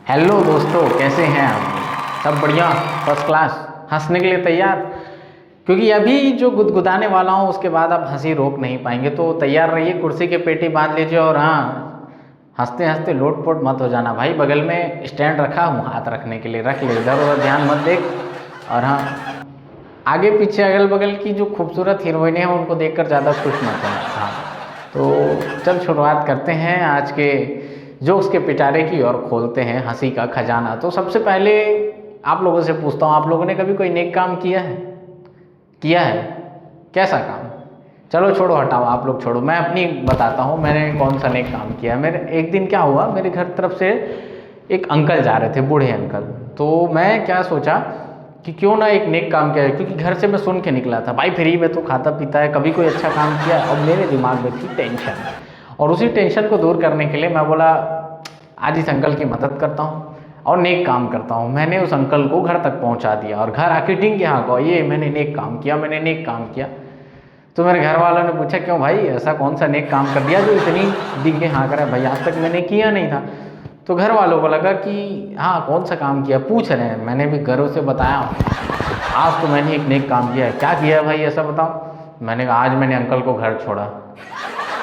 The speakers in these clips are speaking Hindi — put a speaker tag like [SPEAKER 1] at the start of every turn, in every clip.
[SPEAKER 1] हेलो दोस्तों, कैसे हैं आप? सब बढ़िया, फर्स्ट क्लास, हंसने के लिए तैयार? क्योंकि अभी जो गुदगुदाने वाला हूँ उसके बाद आप हंसी रोक नहीं पाएंगे, तो तैयार रहिए, कुर्सी के पेटी बांध लीजिए और हाँ, हंसते हंसते लोटपोट मत हो जाना भाई। बगल में स्टैंड रखा हूँ हाथ रखने के लिए, रख ले, इधर उधर ध्यान मत देख। और हाँ, आगे पीछे अगल बगल की जो खूबसूरत हीरोइनें हैं उनको देखकर ज़्यादा खुश मत होना। हाँ, तो चल शुरुआत करते हैं आज के जोक्स के पिटारे की और खोलते हैं हंसी का खजाना। तो सबसे पहले आप लोगों से पूछता हूँ, आप लोगों ने कभी कोई नेक काम किया है? किया है? कैसा काम? चलो छोड़ो, हटाओ, आप लोग छोड़ो, मैं अपनी बताता हूँ मैंने कौन सा नेक काम किया। मेरे एक दिन क्या हुआ, मेरे घर तरफ से एक अंकल जा रहे थे, बूढ़े अंकल। तो मैं क्या सोचा कि क्यों ना एक नेक काम किया है, क्योंकि घर से मैं सुन के निकला था भाई फ्री में तो खाता पीता है, कभी कोई अच्छा काम किया। और मेरे दिमाग में थी टेंशन, और उसी टेंशन को दूर करने के लिए मैं बोला आज इस अंकल की मदद करता हूँ और नेक काम करता हूँ। मैंने उस अंकल को घर तक पहुँचा दिया और घर आके टिंग के हाँ कहो ये मैंने नेक काम किया, मैंने नेक काम किया। तो मेरे घर वालों ने पूछा क्यों भाई, ऐसा कौन सा नेक काम कर दिया जो इतनी दिख के हाँ करा? भाई आज तक मैंने किया नहीं था। तो घर वालों को लगा कि हाँ कौन सा काम किया, पूछ रहे हैं। मैंने भी गर्व से बताया आज तो मैंने एक नेक काम किया है। क्या किया है भाई, ऐसा बताओ। मैंने कहा आज मैंने अंकल को घर छोड़ा।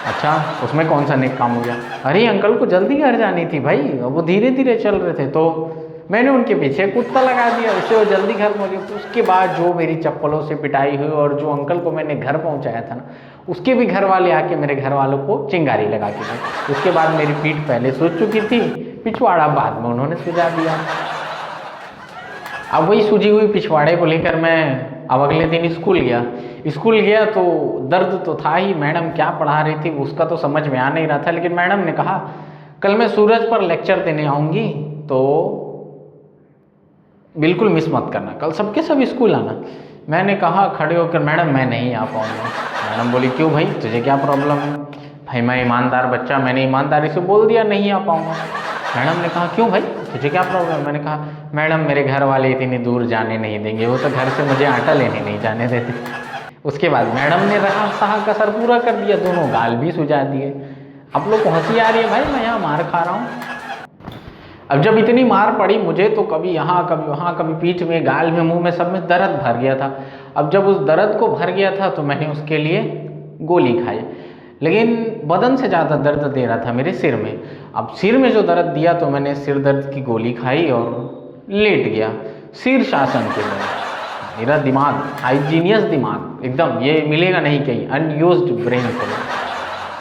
[SPEAKER 1] अच्छा, उसमें कौन सा नेक काम हो गया? अरे अंकल को जल्दी घर जानी थी भाई, वो धीरे धीरे चल रहे थे, तो मैंने उनके पीछे कुत्ता लगा दिया, उससे वो जल्दी घर पहुँच गए। उसके बाद जो मेरी चप्पलों से पिटाई हुई और जो अंकल को मैंने घर पहुँचाया था ना, उसके भी घर वाले आके मेरे घर वालों को चिंगारी लगा के गए। उसके बाद मेरी पीठ पहले सूज चुकी थी, पिछवाड़ा बाद में उन्होंने सुझा दिया। अब वही सूजी हुई पिछवाड़े को लेकर मैं अब अगले दिन स्कूल गया तो दर्द तो था ही। मैडम क्या पढ़ा रही थी उसका तो समझ में आ नहीं रहा था, लेकिन मैडम ने कहा कल मैं सूरज पर लेक्चर देने आऊँगी तो बिल्कुल मिस मत करना, कल सबके सब स्कूल आना। मैंने कहा खड़े होकर मैडम मैं नहीं आ पाऊँगा। मैडम बोली क्यों भाई, तुझे क्या प्रॉब्लम है? भाई मैं ईमानदार बच्चा, मैंने ईमानदारी से बोल दिया नहीं आ पाऊँगा। मैडम ने कहा क्यों भाई, तुझे क्या प्रॉब्लम है? मैंने कहा मैडम मेरे घर वाले इतनी दूर जाने नहीं देंगे, वो तो घर से मुझे आटा लेने नहीं जाने देते। उसके बाद मैडम ने रहा सहा कसर पूरा कर दिया, दोनों गाल भी सुझा दिए। आप लोग को हंसी आ रही है भाई, मैं यहाँ मार खा रहा हूँ। अब जब इतनी मार पड़ी मुझे तो कभी यहाँ कभी वहाँ, कभी पीठ में, गाल में, मुंह में, सब में दर्द भर गया था। अब जब उस दर्द को भर गया था तो मैंने उसके लिए गोली खाई, लेकिन बदन से ज़्यादा दर्द दे रहा था मेरे सिर में। अब सिर में जो दर्द दिया तो मैंने सिर दर्द की गोली खाई और लेट गया सिर शासन के लिए। मेरा दिमाग हाइजीनियस दिमाग एकदम, ये मिलेगा नहीं कहीं, अनयूज्ड ब्रेन से।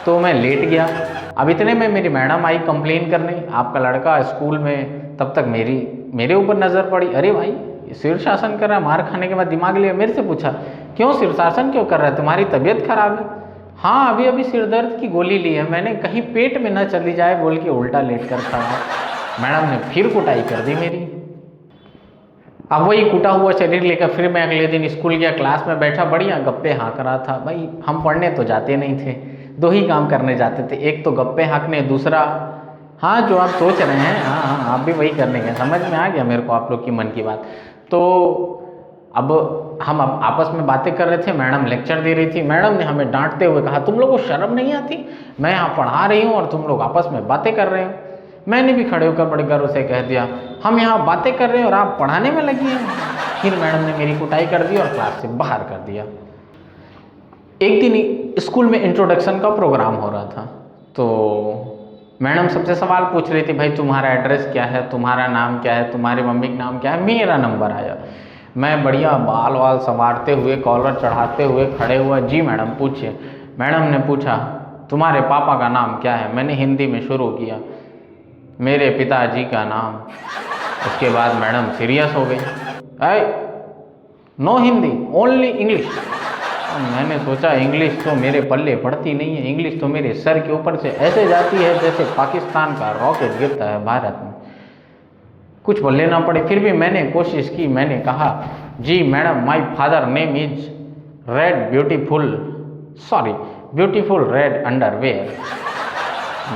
[SPEAKER 1] तो मैं लेट गया। अब इतने में मेरी मैडम आई कंप्लेन करने, आपका लड़का स्कूल में, तब तक मेरे ऊपर नज़र पड़ी। अरे भाई सिर शासन कर रहा है, मार खाने के बाद दिमाग लिया। मेरे से पूछा क्यों सिर शासन क्यों कर रहा है, तुम्हारी तबीयत खराब है? हाँ अभी अभी सिर दर्द की गोली ली है मैंने, कहीं पेट में न चली जाए बोल के उल्टा लेट कर खड़ा। मैडम ने फिर कुटाई कर दी मेरी। अब वही कुटा हुआ शरीर लेकर फिर मैं अगले दिन स्कूल गया, क्लास में बैठा, बढ़िया गप्पे हाँक रहा था। भाई हम पढ़ने तो जाते नहीं थे, दो ही काम करने जाते थे, एक तो गप्पे हाँकने, दूसरा हाँ जो आप सोच रहे हैं, हाँ हाँ आप भी वही करने गए। समझ में आ गया मेरे को आप लोग की मन की बात। तो अब हम आपस में बातें कर रहे थे, मैडम लेक्चर दे रही थी। मैडम ने हमें डांटते हुए कहा तुम लोगों को शर्म नहीं आती, मैं यहाँ पढ़ा रही हूँ और तुम लोग आपस में बातें कर रहे हो। मैंने भी खड़े होकर बड़े गर्व से कह दिया हम यहाँ बातें कर रहे हैं और आप पढ़ाने में लगी हैं। फिर मैडम ने मेरी कुटाई कर दी और क्लास से बाहर कर दिया। एक दिन स्कूल में इंट्रोडक्शन का प्रोग्राम हो रहा था, तो मैडम सबसे सवाल पूछ रही थी भाई तुम्हारा एड्रेस क्या है, तुम्हारा नाम क्या है, तुम्हारी मम्मी का नाम क्या है। मेरा नंबर आया, मैं बढ़िया बाल वाल संवारते हुए, कॉलर चढ़ाते हुए खड़े हुआ, जी मैडम पूछिए। मैडम ने पूछा तुम्हारे पापा का नाम क्या है। मैंने हिंदी में शुरू किया, मेरे पिताजी का नाम। उसके बाद मैडम सीरियस हो गई, नो हिंदी ओनली इंग्लिश। मैंने सोचा इंग्लिश तो मेरे पल्ले पड़ती नहीं है, इंग्लिश तो मेरे सर के ऊपर से ऐसे जाती है जैसे पाकिस्तान का रॉकेट गिरता है भारत में, कुछ बोलने ना पड़े। फिर भी मैंने कोशिश की, मैंने कहा जी madam my father name is red beautiful red underwear.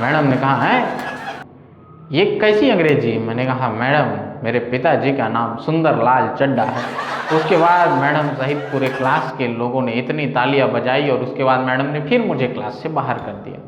[SPEAKER 1] Madam ने कहा है ये कैसी अंग्रेजी? मैंने कहा मैडम मेरे पिताजी का नाम सुंदर लाल चड्डा है। उसके बाद मैडम सहित पूरे क्लास के लोगों ने इतनी तालियां बजाई और उसके बाद मैडम ने फिर मुझे क्लास से बाहर कर दिया।